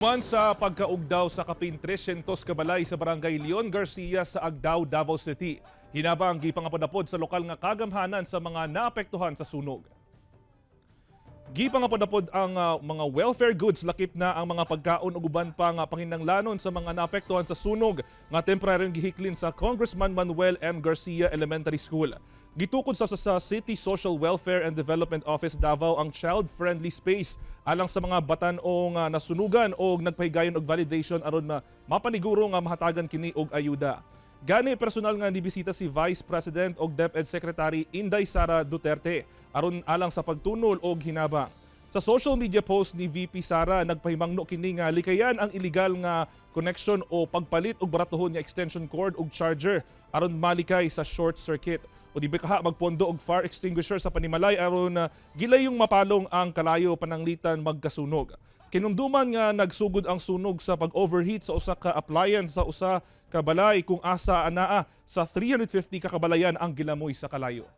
Man sa pagkaugdaw sa kapin 300 kabalay sa barangay Leon Garcia sa Agdao, Davao City. Hinabang gipangapod-apod sa lokal nga kagamhanan sa mga naapektuhan sa sunog. Gipangapod-apod ang mga welfare goods, lakip na ang mga pagkaon ug uban pa nga panginahanglanon sa mga naapektuhan sa sunog nga temporaryong gihiklin sa Congressman Manuel M. Garcia Elementary School. Gitukod sa City Social Welfare and Development Office Davao ang child-friendly space alang sa mga batan-o nga nasunugan o nagpahigayon og validation aron na mapaniguro nga mahatagan kini og ayuda. Gani personal nga nibisita si Vice President og DepEd Secretary Inday Sara Duterte aron alang sa pagtunol og hinabang. Sa social media post ni VP Sara, nagpahimangno kini nga likayan ang illegal nga connection o pagpalit og baratuhon nga extension cord ug charger aron malikay sa short circuit. O di ba magpondo og fire extinguisher sa panimalay aron gilayong mapalong ang kalayo pananglitan magkasunog. Kinumduman nga nagsugod ang sunog sa pag-overheat sa usa ka appliance sa usa ka balay kung asa anaa sa 350 ka kabalayan ang gilamoy sa kalayo.